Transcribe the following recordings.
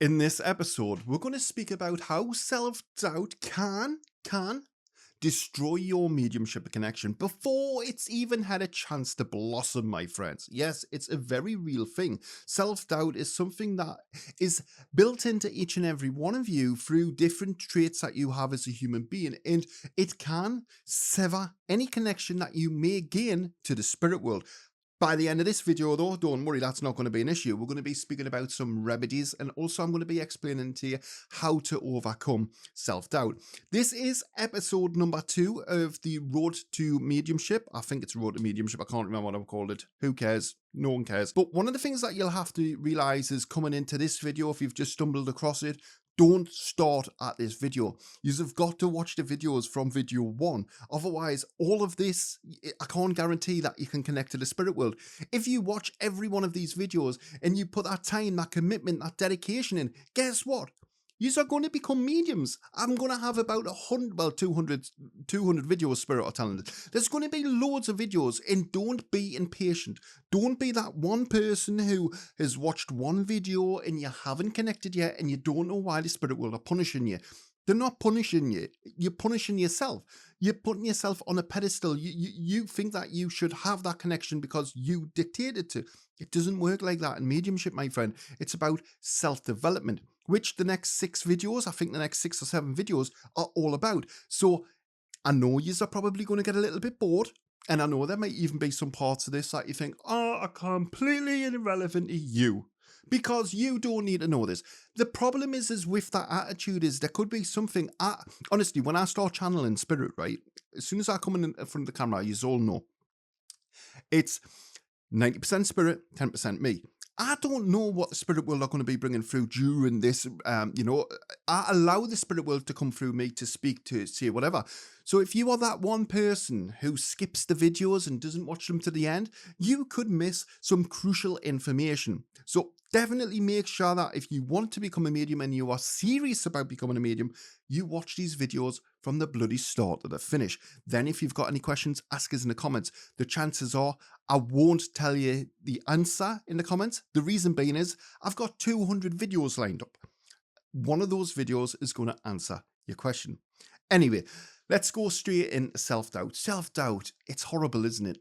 In this episode, we're going to speak about how self-doubt can destroy your mediumship connection before it's even had a chance to blossom, my friends. Yes, it's a very real thing. Self-doubt is something that is built into each and every one of you through different traits that you have as a human being, and it can sever any connection that you may gain to the spirit world. By the end of this video, though, don't worry, that's not going to be an issue. We're going to be speaking about some remedies, and also I'm going to be explaining to you how to overcome self-doubt. This is episode number 2 of the Road to Mediumship. I think it's Road to Mediumship. I can't remember what I've called it. Who cares? No one cares. But one of the things that you'll have to realize is coming into this video, if you've just stumbled across it, don't start at this video. You've got to watch the videos from video 1. Otherwise, all of this, I can't guarantee that you can connect to the spirit world. If you watch every one of these videos and you put that time, that commitment, that dedication in, guess what? You are going to become mediums. I'm going to have about 200 videos, Spirit are telling us. There's going to be loads of videos, and don't be impatient. Don't be that one person who has watched one video and you haven't connected yet and you don't know why the Spirit world are punishing you. They're not punishing you. You're punishing yourself. You're putting yourself on a pedestal. You think that you should have that connection because you dictated to. It doesn't work like that in mediumship, my friend. It's about self-development, which the next 6 videos, I think the next 6 or 7 videos are all about. So I know you are probably going to get a little bit bored. And I know there might even be some parts of this that you think, are completely irrelevant to you. Because you don't need to know this. The problem is with that attitude is there could be something, honestly, when I start channeling spirit, right, as soon as I come in front of the camera, you all know, it's 90% spirit, 10% me. I don't know what the spirit world are going to be bringing through during this, I allow the spirit world to come through me to speak, to say whatever. So if you are that one person who skips the videos and doesn't watch them to the end, you could miss some crucial information. So definitely make sure that if you want to become a medium and you are serious about becoming a medium, you watch these videos from the bloody start to the finish. Then if you've got any questions, ask us in the comments. The chances are I won't tell you the answer in the comments. The reason being is I've got 200 videos lined up. One of those videos is going to answer your question. Anyway, let's go straight into self-doubt. Self-doubt, it's horrible, isn't it?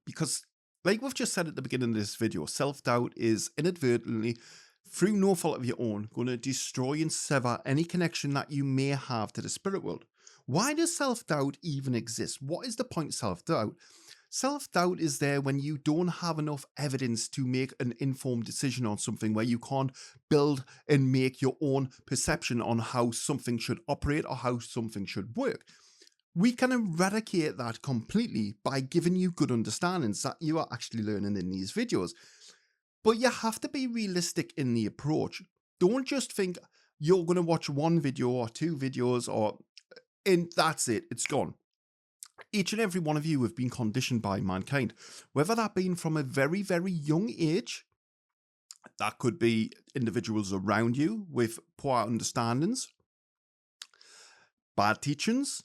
Because like we've just said at the beginning of this video, self-doubt is inadvertently, through no fault of your own, going to destroy and sever any connection that you may have to the spirit world. Why does self-doubt even exist? What is the point of self-doubt? Self-doubt is there when you don't have enough evidence to make an informed decision on something, where you can't build and make your own perception on how something should operate or how something should work. We can eradicate that completely by giving you good understandings that you are actually learning in these videos. But you have to be realistic in the approach. Don't just think you're going to watch one video or 2 videos and that's it, it's gone. Each and every one of you have been conditioned by mankind, whether that been from a very, very young age. That could be individuals around you with poor understandings, bad teachings,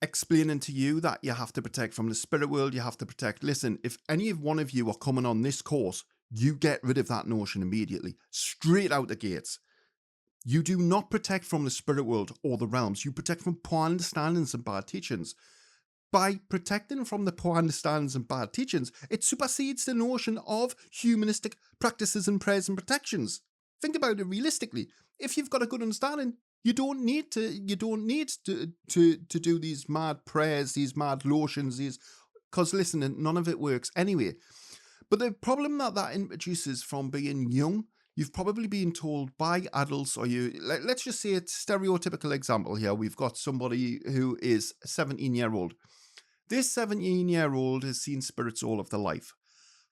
explaining to you that you have to protect from the spirit world, you have to protect. Listen, if any of one of you are coming on this course, you get rid of that notion immediately, straight out the gates. You do not protect from the spirit world or the realms. You protect from poor understandings and bad teachings. By protecting from the poor understandings and bad teachings, it supersedes the notion of humanistic practices and prayers and protections. Think about it realistically. If you've got a good understanding, you don't need to do these mad prayers, these mad lotions, because listen, none of it works anyway. But the problem that introduces from being young, you've probably been told by adults, or let's just say it's stereotypical example here. We've got somebody who is a 17-year-old. This 17-year-old has seen spirits all of their life.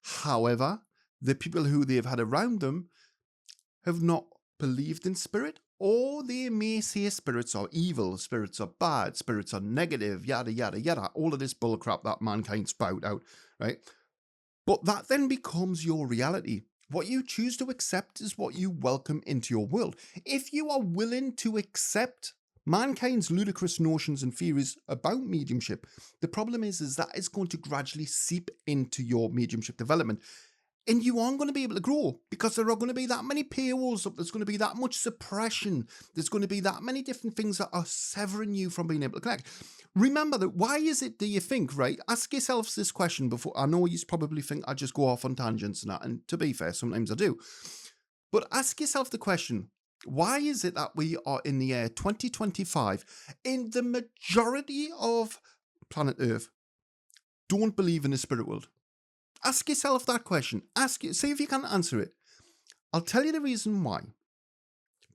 However, the people who they've had around them have not believed in spirit, or they may say spirits are evil, spirits are bad, spirits are negative, yada, yada, yada. All of this bullcrap that mankind spout out, right? But that then becomes your reality. What you choose to accept is what you welcome into your world. If you are willing to accept mankind's ludicrous notions and theories about mediumship, the problem is that it's going to gradually seep into your mediumship development. And you aren't going to be able to grow because there are going to be that many paywalls up. There's going to be that much suppression. There's going to be that many different things that are severing you from being able to connect. Remember that. Why is it, do you think, right? Ask yourselves this question before. I know you probably think I just go off on tangents and that. And to be fair, sometimes I do. But ask yourself the question, why is it that we are in the year 2025 and the majority of planet Earth don't believe in the spirit world? Ask yourself that question. See if you can answer it. I'll tell you the reason why.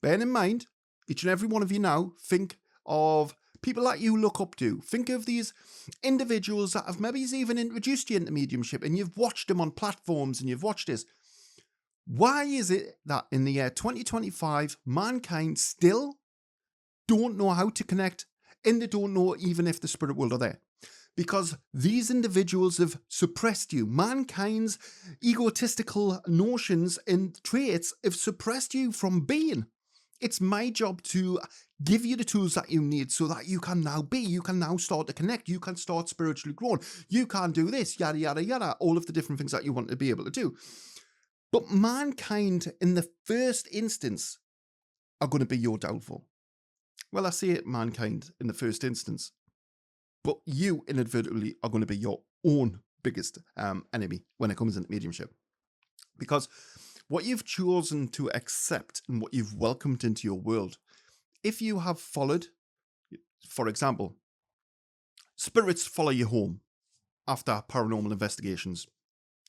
Bear in mind, each and every one of you now, think of people that you look up to. Think of these individuals that have maybe even introduced you into mediumship and you've watched them on platforms and you've watched this. Why is it that in the year 2025, mankind still don't know how to connect and they don't know even if the spirit world are there? Because these individuals have suppressed you. Mankind's egotistical notions and traits have suppressed you from being. It's my job to give you the tools that you need so that you can now be, you can now start to connect, you can start spiritually growing, you can do this, yada, yada, yada, all of the different things that you want to be able to do. But mankind in the first instance are going to be your downfall. Well, I say it, mankind in the first instance. But you inadvertently are going to be your own biggest enemy when it comes into mediumship. Because what you've chosen to accept and what you've welcomed into your world, if you have followed, for example, spirits follow you home after paranormal investigations.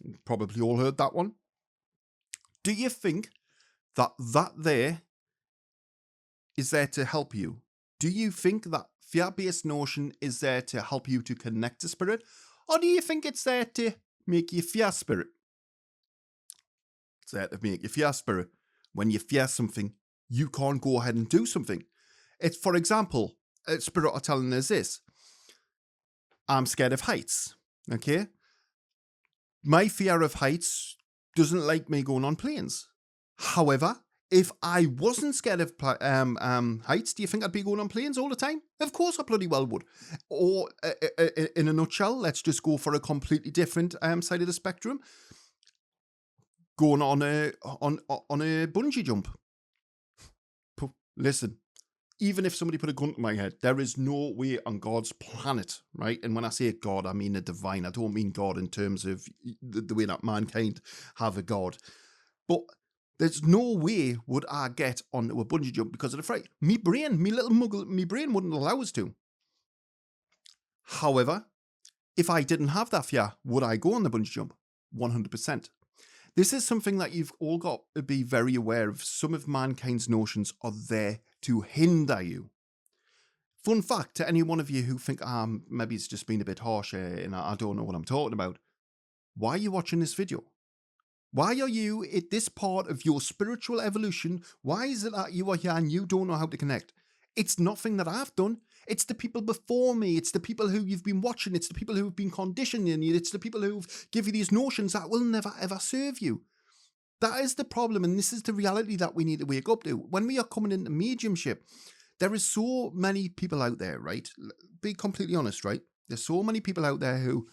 You've probably all heard that one. Do you think that there is there to help you? Do you think that fear-based notion is there to help you to connect to spirit? Or do you think it's there to make you fear spirit? It's there to make you fear spirit. When you fear something, you can't go ahead and do something. It's, for example, spirit are telling us this. I'm scared of heights. Okay? My fear of heights doesn't like me going on planes. However, if I wasn't scared of heights, do you think I'd be going on planes all the time? Of course I bloody well would. Or, in a nutshell, let's just go for a completely different side of the spectrum. Going on a bungee jump. Listen, even if somebody put a gun to my head, there is no way on God's planet, right? And when I say God, I mean the divine. I don't mean God in terms of the way that mankind have a God. But there's no way would I get onto a bungee jump because of the fright. Me brain wouldn't allow us to. However, if I didn't have that fear, would I go on the bungee jump? 100%. This is something that you've all got to be very aware of. Some of mankind's notions are there to hinder you. Fun fact to any one of you who think, maybe it's just been a bit harsh and I don't know what I'm talking about. Why are you watching this video? Why are you at this part of your spiritual evolution? Why is it that you are here and you don't know how to connect? It's nothing that I've done. It's the people before me. It's the people who you've been watching. It's the people who've been conditioning you. It's the people who've given you these notions that will never ever serve you. That is the problem, and this is the reality that we need to wake up to. When we are coming into mediumship, there is so many people out there, right? Be completely honest, right? There's so many people out there who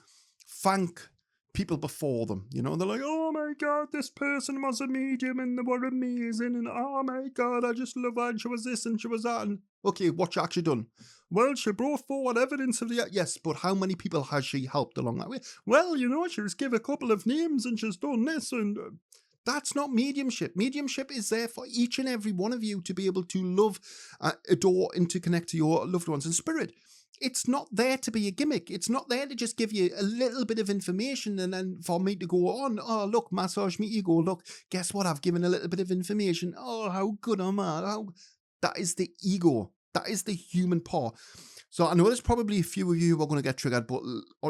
thank people before them. You know, they're like, oh my God, this person was a medium and they were amazing. And oh my God, I just love her and she was this and she was that. And okay, what she actually done? Well, she brought forward evidence of the... Yes, but how many people has she helped along that way? Well, you know, she's give a couple of names and she's done this and... That's not mediumship. Mediumship is there for each and every one of you to be able to love, adore, and to connect to your loved ones in spirit. It's not there to be a gimmick. It's not there to just give you a little bit of information and then for me to go on, oh, look, massage me ego. Look, guess what? I've given a little bit of information. Oh, how good am I? That is the ego. That is the human part. So I know there's probably a few of you who are going to get triggered, but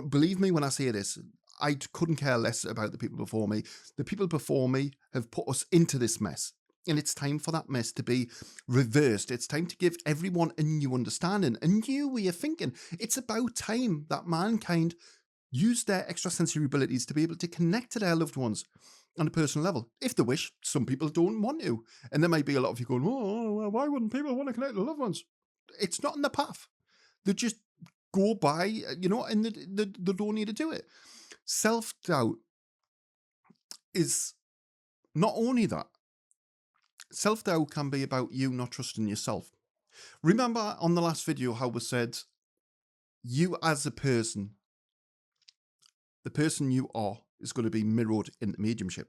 believe me when I say this, I couldn't care less about the people before me. The people before me have put us into this mess. And it's time for that mess to be reversed. It's time to give everyone a new understanding, a new way of thinking. It's about time that mankind used their extrasensory abilities to be able to connect to their loved ones on a personal level. If they wish, some people don't want to. And there might be a lot of you going, oh, well, why wouldn't people want to connect to loved ones? It's not in the path. They just go by, you know, and they don't need to do it. Self-doubt is not only that, self-doubt can be about you not trusting yourself. Remember on the last video how we said, you as a person, the person you are is going to be mirrored in the mediumship.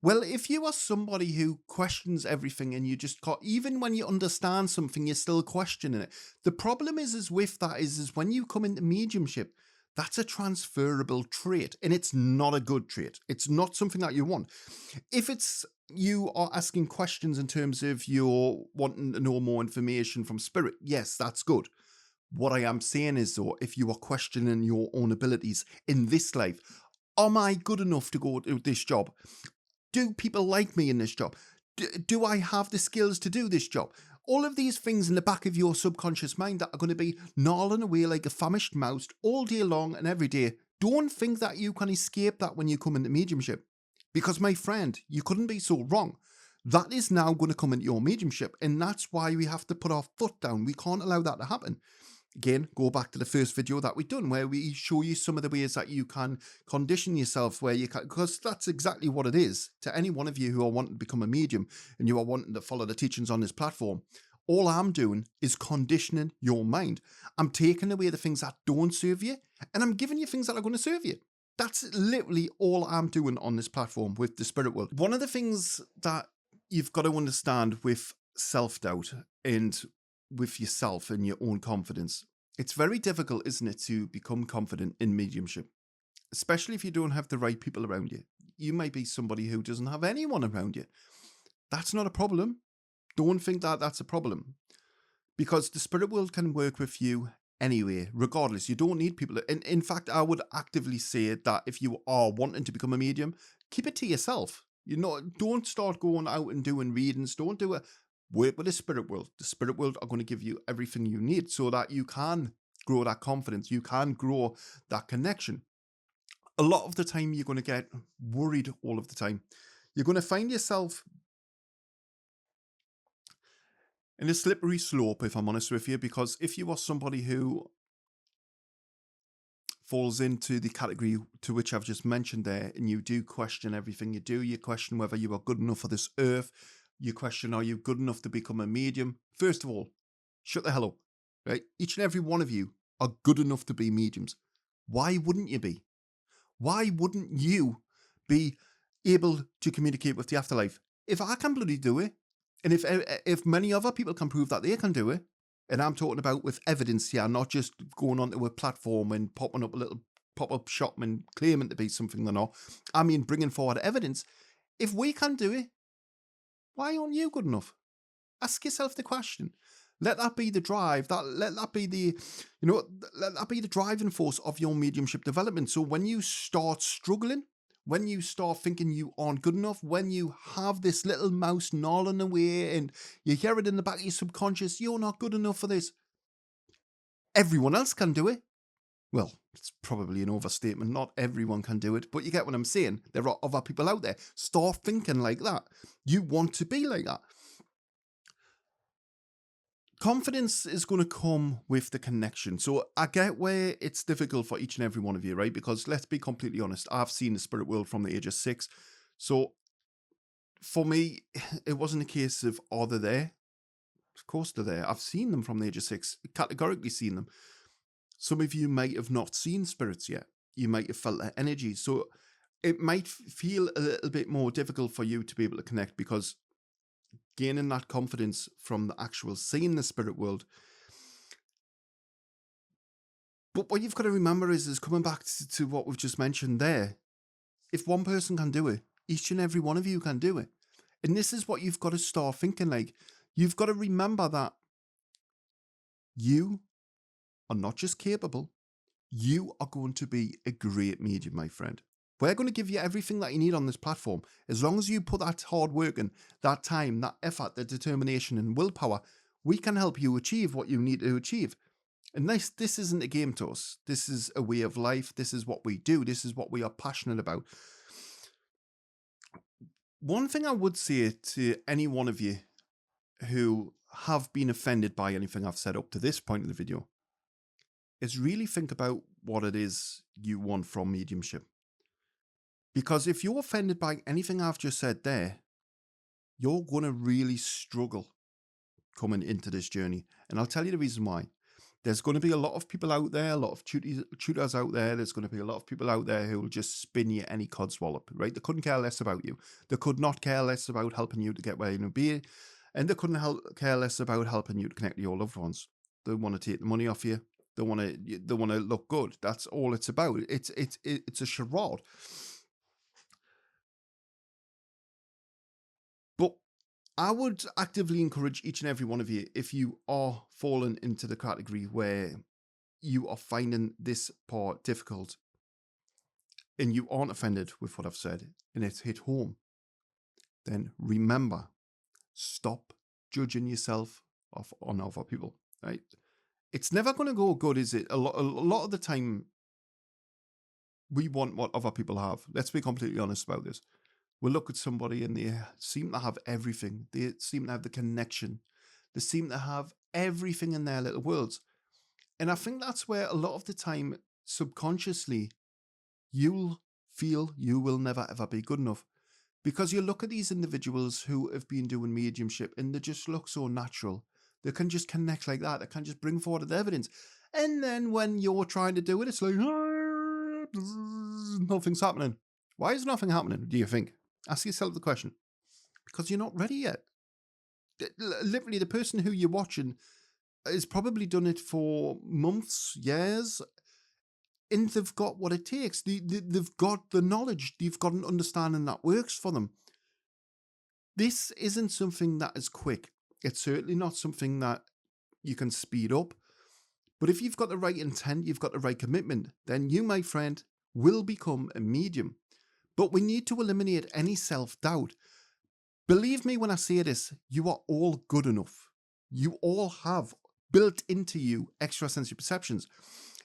Well, if you are somebody who questions everything and you just can't, even when you understand something, you're still questioning it. The problem is with that is when you come into mediumship, that's a transferable trait, and it's not a good trait. It's not something that you want. If it's you are asking questions in terms of you're wanting to know more information from spirit, yes, that's good. What I am saying is, though, if you are questioning your own abilities in this life, am I good enough to go to this job? Do people like me in this job? Do I have the skills to do this job? All of these things in the back of your subconscious mind that are going to be gnawing away like a famished mouse all day long and every day. Don't think that you can escape that when you come into mediumship. Because, my friend, you couldn't be so wrong. That is now going to come into your mediumship, and that's why we have to put our foot down. We can't allow that to happen. Again, go back to the first video that we've done where we show you some of the ways that you can condition yourself, where you can, because that's exactly what it is to any one of you who are wanting to become a medium and you are wanting to follow the teachings on this platform. All I'm doing is conditioning your mind. I'm taking away the things that don't serve you and I'm giving you things that are going to serve you. That's literally all I'm doing on this platform with the spirit world. One of the things that you've got to understand with self-doubt and with yourself and your own confidence, it's very difficult, isn't it, to become confident in mediumship, especially if you don't have the right people around you. You might be somebody who doesn't have anyone around you. That's not a problem. Don't think that that's a problem, because the spirit world can work with you anyway, regardless. You don't need people. In fact, I would actively say that if you are wanting to become a medium, keep it to yourself. Don't start going out and doing readings. Don't do it. Work with the spirit world. The spirit world are going to give you everything you need so that you can grow that confidence. You can grow that connection. A lot of the time, you're going to get worried all of the time. You're going to find yourself in a slippery slope, if I'm honest with you, because if you are somebody who falls into the category to which I've just mentioned there, and you do question everything you do, you question whether you are good enough for this earth, you question, are you good enough to become a medium? First of all, shut the hell up, right? Each and every one of you are good enough to be mediums. Why wouldn't you be? Why wouldn't you be able to communicate with the afterlife? If I can bloody do it, and if many other people can prove that they can do it, and I'm talking about with evidence here, not just going onto a platform and popping up a little pop-up shop and claiming to be something they're not. I mean, bringing forward evidence. If we can do it, why aren't you good enough? Ask yourself the question. Let that be the drive. Let that be the driving force of your mediumship development. So when you start struggling, when you start thinking you aren't good enough, when you have this little mouse gnawing away and you hear it in the back of your subconscious, you're not good enough for this. Everyone else can do it. Well, it's probably an overstatement. Not everyone can do it, but you get what I'm saying. There are other people out there. Start thinking like that. You want to be like that. Confidence is going to come with the connection. So I get where it's difficult for each and every one of you, right? Because let's be completely honest, I've seen the spirit world from the age of 6. So for me, it wasn't a case of, are they there? Of course they're there. I've seen them from the age of 6, categorically seen them. Some of you might have not seen spirits yet. You might have felt their energy. So it might feel a little bit more difficult for you to be able to connect, because gaining that confidence from the actual seeing the spirit world. But what you've got to remember is coming back to what we've just mentioned there. If one person can do it, each and every one of you can do it. And this is what you've got to start thinking like. You've got to remember that you are not just capable, you are going to be a great medium, my friend. We're going to give you everything that you need on this platform. As long as you put that hard work in, that time, that effort, the determination and willpower, we can help you achieve what you need to achieve. And this isn't a game to us. This is a way of life. This is what we do. This is what we are passionate about. One thing I would say to any one of you who have been offended by anything I've said up to this point in the video is really think about what it is you want from mediumship. Because if you're offended by anything I've just said there, you're going to really struggle coming into this journey. And I'll tell you the reason why. There's going to be a lot of people out there, a lot of tutors out there. There's going to be a lot of people out there who will just spin you any codswallop, right? They couldn't care less about you. They could not care less about helping you to get where you need to be. And they couldn't care less about helping you to connect to your loved ones. They want to take the money off you. They want to look good. That's all it's about. It's a charade. But I would actively encourage each and every one of you, if you are falling into the category where you are finding this part difficult and you aren't offended with what I've said and it's hit home, then remember, stop judging yourself on other people, right? It's never going to go good, is it? A lot of the time, we want what other people have. Let's be completely honest about this. We'll look at somebody and they seem to have everything. They seem to have the connection. They seem to have everything in their little worlds. And I think that's where a lot of the time, subconsciously, you'll feel you will never ever be good enough. Because you look at these individuals who have been doing mediumship and they just look so natural. They can just connect like that. They can just bring forward the evidence. And then when you're trying to do it, it's like, nothing's happening. Why is nothing happening, do you think? Ask yourself the question. Because you're not ready yet. Literally, the person who you're watching has probably done it for months, years, and they've got what it takes. They've got the knowledge. They've got an understanding that works for them. This isn't something that is quick. It's certainly not something that you can speed up. But if you've got the right intent, you've got the right commitment, then you, my friend, will become a medium. But we need to eliminate any self-doubt. Believe me when I say this, you are all good enough. You all have built into you extrasensory perceptions.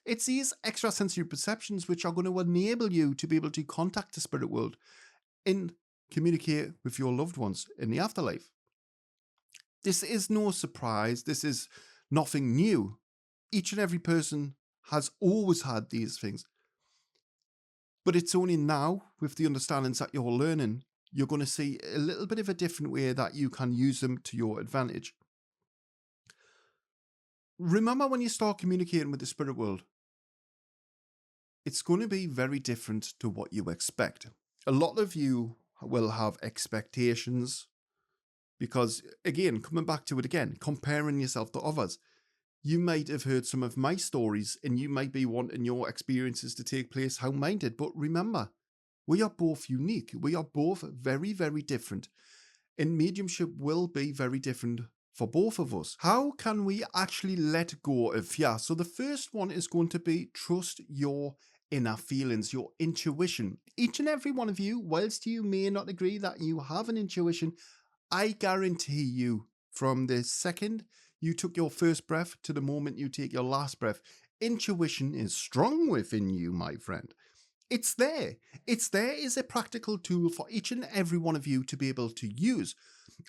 It's these extrasensory perceptions which are going to enable you to be able to contact the spirit world and communicate with your loved ones in the afterlife. This is no surprise. This is nothing new. Each and every person has always had these things. But it's only now, with the understandings that you're learning, you're going to see a little bit of a different way that you can use them to your advantage. Remember, when you start communicating with the spirit world, it's going to be very different to what you expect. A lot of you will have expectations because, again, coming back to it again, comparing yourself to others. You might have heard some of my stories and you might be wanting your experiences to take place how mine did. But remember, we are both unique. We are both very, very different. And mediumship will be very different for both of us. How can we actually let go of fear? So the first one is going to be trust your inner feelings, your intuition. Each and every one of you, whilst you may not agree that you have an intuition, I guarantee you, from the second you took your first breath to the moment you take your last breath, intuition is strong within you, my friend. It's there. It's there is a practical tool for each and every one of you to be able to use.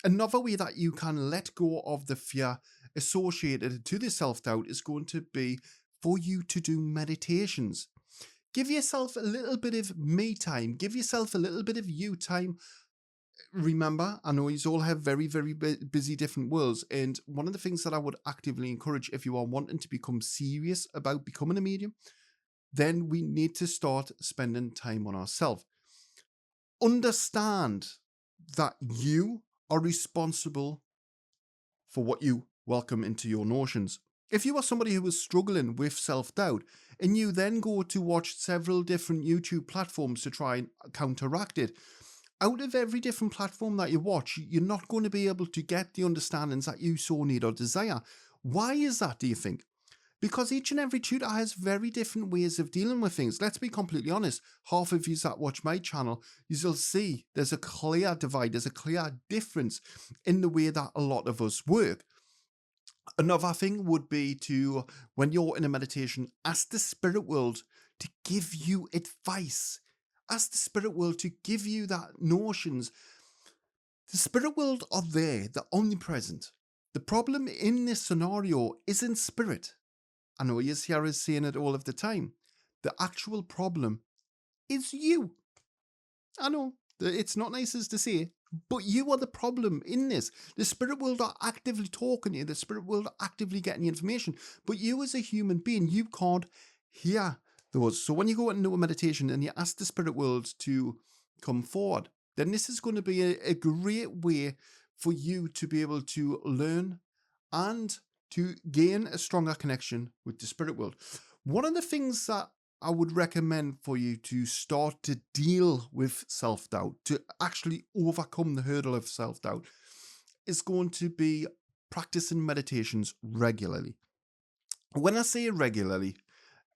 Another way that you can let go of the fear associated to the self-doubt is going to be for you to do meditations. Give yourself a little bit of me time. Give yourself a little bit of you time. Remember, I know you all have very, very busy different worlds. And one of the things that I would actively encourage, if you are wanting to become serious about becoming a medium, then we need to start spending time on ourselves. Understand that you are responsible for what you welcome into your notions. If you are somebody who is struggling with self-doubt and you then go to watch several different YouTube platforms to try and counteract it, out of every different platform that you watch, you're not going to be able to get the understandings that you so need or desire. Why is that, do you think? Because each and every tutor has very different ways of dealing with things. Let's be completely honest. Half of you that watch my channel, you'll see there's a clear divide, there's a clear difference in the way that a lot of us work. Another thing would be to, when you're in a meditation, ask the spirit world to give you advice. Ask the spirit world to give you that notions. The spirit world are there, they're omnipresent. The problem in this scenario isn't spirit. I know you hear us saying it all of the time. The actual problem is you. I know it's not nice as to say, but you are the problem in this. The spirit world are actively talking to you. The spirit world are actively getting you information, but you as a human being, you can't hear those. So when you go into a meditation and you ask the spirit world to come forward, then this is going to be a great way for you to be able to learn and to gain a stronger connection with the spirit world. One of the things that I would recommend for you to start to deal with self-doubt, to actually overcome the hurdle of self-doubt, is going to be practicing meditations regularly. When I say regularly,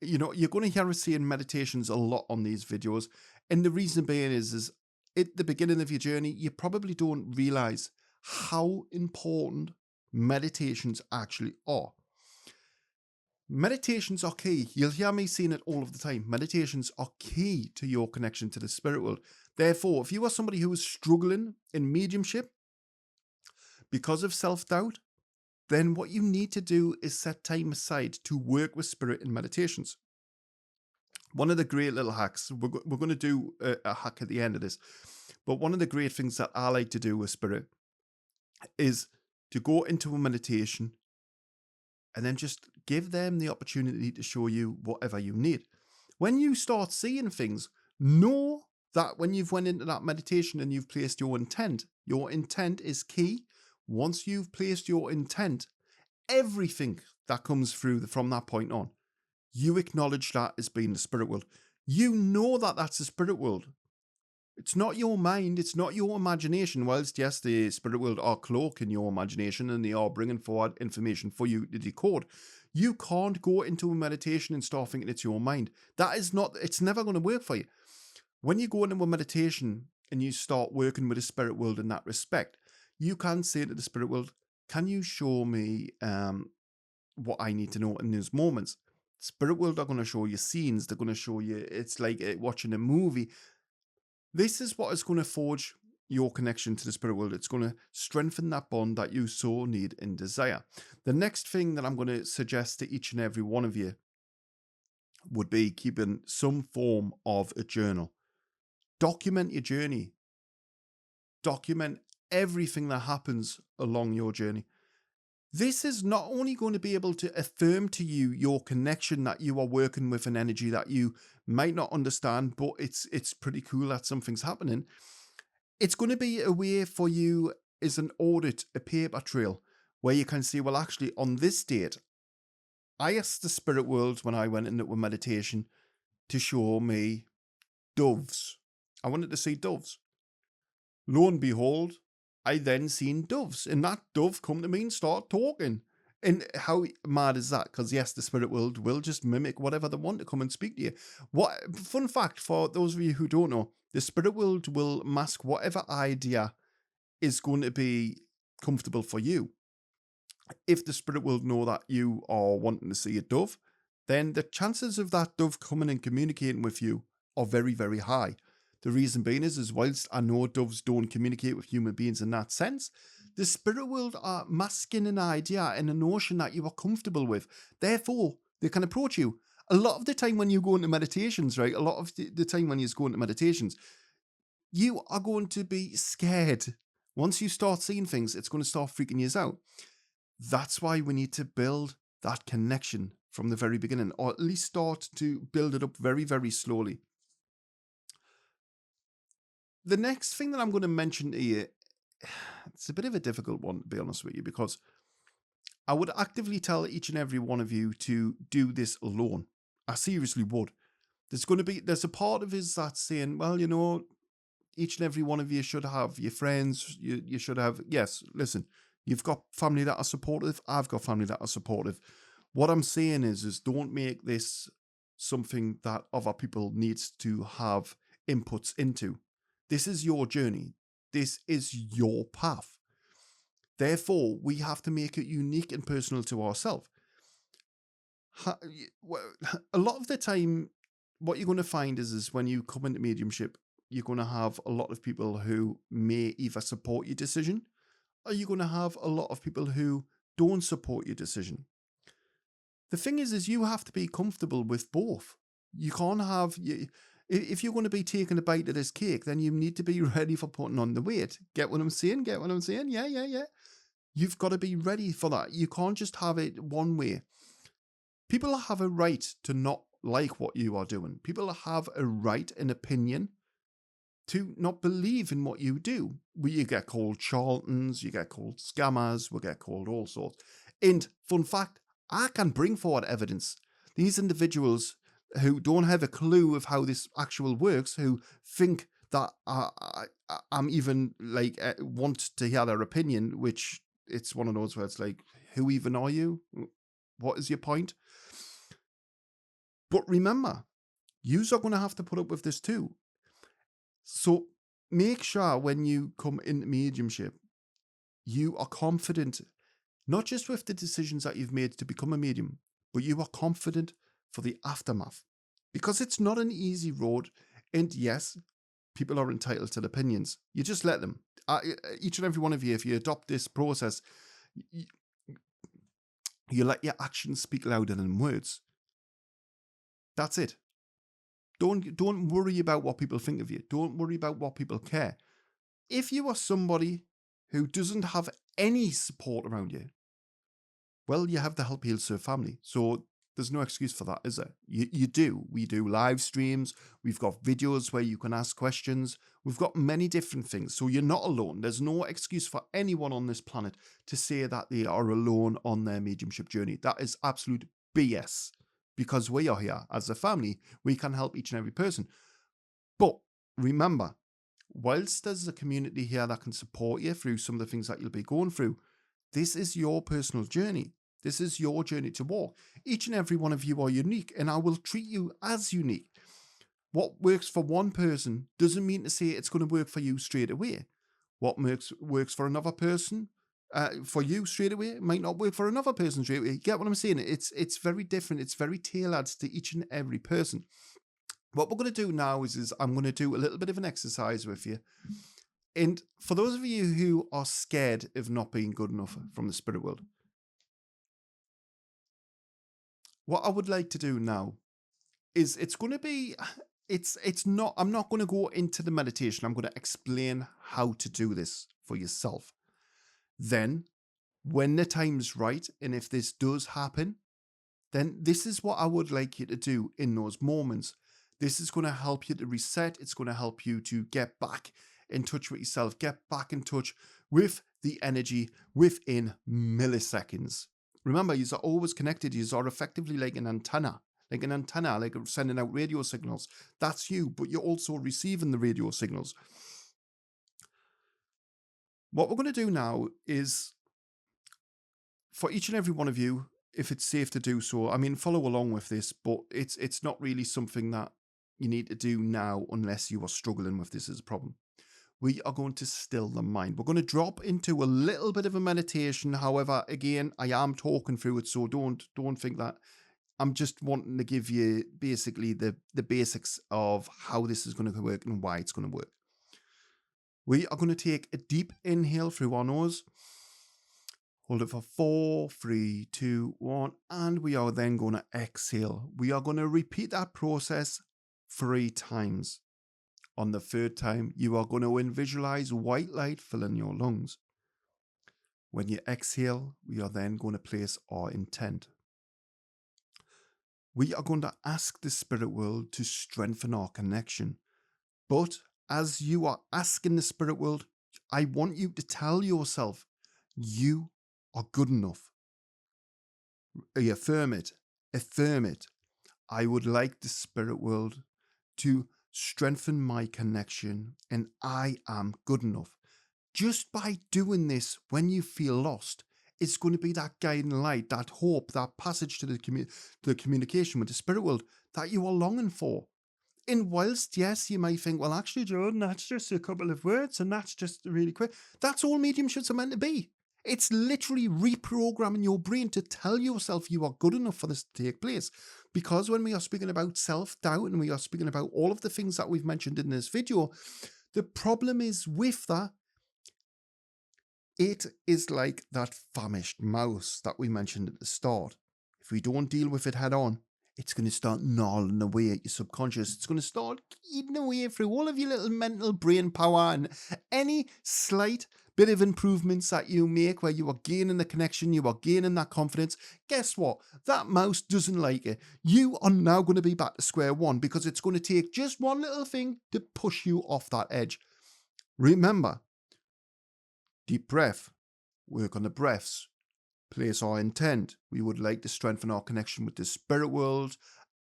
you're going to hear us saying meditations a lot on these videos. And the reason being is at the beginning of your journey, you probably don't realize how important meditations actually are. Meditations are key. You'll hear me saying it all of the time. Meditations are key to your connection to the spirit world. Therefore, if you are somebody who is struggling in mediumship because of self-doubt, then what you need to do is set time aside to work with spirit in meditations. One of the great little hacks, we're going to do a hack at the end of this, but one of the great things that I like to do with spirit is to go into a meditation and then just give them the opportunity to show you whatever you need. When you start seeing things, know that when you've went into that meditation and you've placed your intent is key. Once you've placed your intent, everything that comes through from that point on, you acknowledge that as being the spirit world. You know that that's the spirit world. It's not your mind, it's not your imagination. Whilst, yes, the spirit world are cloaking your imagination and they are bringing forward information for you to decode, you can't go into a meditation and start thinking it's your mind. It's never going to work for you. When you go into a meditation and you start working with the spirit world in that respect, you can say to the spirit world, can you show me what I need to know in those moments? Spirit world are going to show you scenes. They're going to show you, it's like watching a movie. This is what is going to forge your connection to the spirit world. It's going to strengthen that bond that you so need and desire. The next thing that I'm going to suggest to each and every one of you would be keeping some form of a journal. Document your journey. Document everything that happens along your journey. This is not only going to be able to affirm to you your connection that you are working with an energy that you might not understand, but it's pretty cool that something's happening. It's going to be a way for you as an audit, a paper trail, where you can see, well, actually, on this date, I asked the spirit world when I went into a meditation to show me doves. I wanted to see doves. Lo and behold, I then seen doves, and that dove come to me and start talking. And how mad is that? Because yes, the spirit world will just mimic whatever they want to come and speak to you. Fun fact for those of you who don't know, the spirit world will mask whatever idea is going to be comfortable for you. If the spirit world know that you are wanting to see a dove, then the chances of that dove coming and communicating with you are very, very high. The reason being is whilst I know doves don't communicate with human beings in that sense, the spirit world are masking an idea and a notion that you are comfortable with. Therefore, they can approach you. A lot of the time when you go into meditations, right? A lot of the time when you go into meditations, you are going to be scared. Once you start seeing things, it's going to start freaking you out. That's why we need to build that connection from the very beginning, or at least start to build it up very, very slowly. The next thing that I'm going to mention to you, it's a bit of a difficult one, to be honest with you, because I would actively tell each and every one of you to do this alone. I seriously would. There's a part of us that's saying, well, each and every one of you should have your friends. You should have, yes, listen, you've got family that are supportive. I've got family that are supportive. What I'm saying is don't make this something that other people needs to have inputs into. This is your journey. This is your path. Therefore, we have to make it unique and personal to ourselves. A lot of the time, what you're going to find is when you come into mediumship, you're going to have a lot of people who may either support your decision, or you're going to have a lot of people who don't support your decision. The thing is you have to be comfortable with both. You can't have... If you're going to be taking a bite of this cake, then you need to be ready for putting on the weight. Get what I'm saying? Get what I'm saying? Yeah, yeah, yeah. You've got to be ready for that. You can't just have it one way. People have a right to not like what you are doing. People have a right, an opinion, to not believe in what you do. You get called charlatans, you get called scammers, we get called all sorts. And fun fact, I can bring forward evidence. These individuals who don't have a clue of how this actual works, who think that I'm even like want to hear their opinion, which it's one of those where it's like, who even are you? What is your point? But remember, yous are going to have to put up with this too. So make sure when you come into mediumship, you are confident, not just with the decisions that you've made to become a medium, but you are confident for the aftermath. Because it's not an easy road. And yes, people are entitled to their opinions. You just let them. Each and every one of you, if you adopt this process, you let your actions speak louder than words. That's it. Don't worry about what people think of you. Don't worry about what people care. If you are somebody who doesn't have any support around you, well, you have the Help Heal Serve family. So there's no excuse for that, is there? You do. We do live streams. We've got videos where you can ask questions. We've got many different things. So you're not alone. There's no excuse for anyone on this planet to say that they are alone on their mediumship journey. That is absolute BS. Because we are here as a family, we can help each and every person. But remember, whilst there's a community here that can support you through some of the things that you'll be going through, this is your personal journey. This is your journey to walk. Each and every one of you are unique, and I will treat you as unique. What works for one person doesn't mean to say it's going to work for you straight away. What works for another person, for you straight away, might not work for another person straight away. You get what I'm saying? It's very different. It's very tailored to each and every person. What we're going to do now is I'm going to do a little bit of an exercise with you. And for those of you who are scared of not being good enough from the spirit world, what I would like to do now is it's going to be, I'm not going to go into the meditation. I'm going to explain how to do this for yourself. Then when the time's right, and if this does happen, then this is what I would like you to do in those moments. This is going to help you to reset. It's going to help you to get back in touch with yourself, get back in touch with the energy within milliseconds. Remember, you are always connected. You are effectively like an antenna, like sending out radio signals. That's you, but you're also receiving the radio signals. What we're going to do now is, for each and every one of you, if it's safe to do so, I mean, follow along with this, but it's not really something that you need to do now unless you are struggling with this as a problem. We are going to still the mind. We're going to drop into a little bit of a meditation. However, again, I am talking through it, so don't think that. I'm just wanting to give you basically the basics of how this is going to work and why it's going to work. We are going to take a deep inhale through our nose. Hold it for 4, 3, 2, 1, and we are then going to exhale. We are going to repeat that process 3 times. On the 3rd time, you are going to visualize white light filling your lungs. When you exhale, we are then going to place our intent. We are going to ask the spirit world to strengthen our connection. But as you are asking the spirit world, I want you to tell yourself, you are good enough. Affirm it. Affirm it. I would like the spirit world to strengthen my connection, and I am good enough. Just by doing this, when you feel lost, it's going to be that guiding light, that hope, that passage to the communication with the spirit world that you are longing for. And whilst, yes, you might think, well, actually, Jordan, that's just a couple of words and that's just really quick. That's all mediumships are meant to be. It's literally reprogramming your brain to tell yourself you are good enough for this to take place. Because when we are speaking about self-doubt and we are speaking about all of the things that we've mentioned in this video, the problem is with that, it is like that famished mouse that we mentioned at the start. If we don't deal with it head on, it's going to start gnawing away at your subconscious. It's going to start eating away through all of your little mental brain power, and any slight bit of improvements that you make where you are gaining the connection, you are gaining that confidence, guess what? That mouse doesn't like it. You are now going to be back to square one, because it's going to take just one little thing to push you off that edge. Remember, deep breath, work on the breaths, place our intent. We would like to strengthen our connection with the spirit world.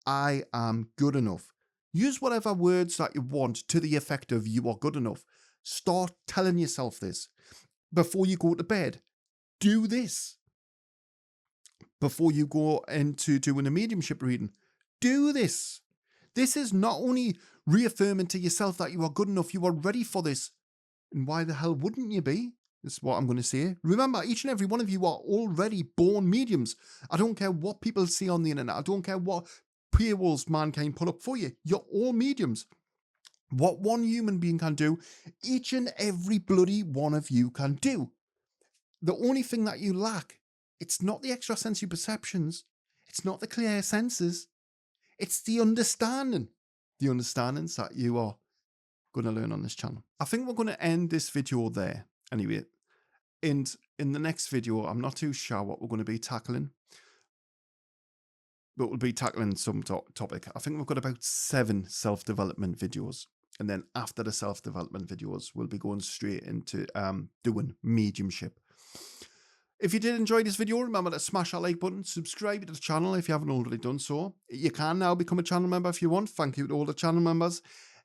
I am good enough. Use whatever words that you want to the effect of you are good enough. Start telling yourself this. Before you go to bed, do this. Before you go into doing a mediumship reading, do this. This is not only reaffirming to yourself that you are good enough, you are ready for this. And why the hell wouldn't you be? Is what I'm going to say. Remember, each and every one of you are already born mediums. I don't care what people see on the internet. I don't care what paywalls mankind put up for you. You're all mediums. What one human being can do, each and every bloody one of you can do. The only thing that you lack, it's not the extrasensory perceptions. It's not the clairsenses. It's the understanding. The understandings that you are going to learn on this channel. I think we're going to end this video there. Anyway, and in the next video, I'm not too sure what we're going to be tackling, but we'll be tackling some topic. I think we've got about 7 self-development videos. And then after the self-development videos, we'll be going straight into doing mediumship. If you did enjoy this video, remember to smash that like button, subscribe to the channel if you haven't already done so. You can now become a channel member if you want. Thank you to all the channel members.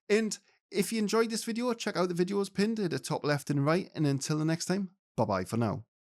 And if you enjoyed this video, check out the videos pinned at the top left and right. And until the next time, bye-bye for now.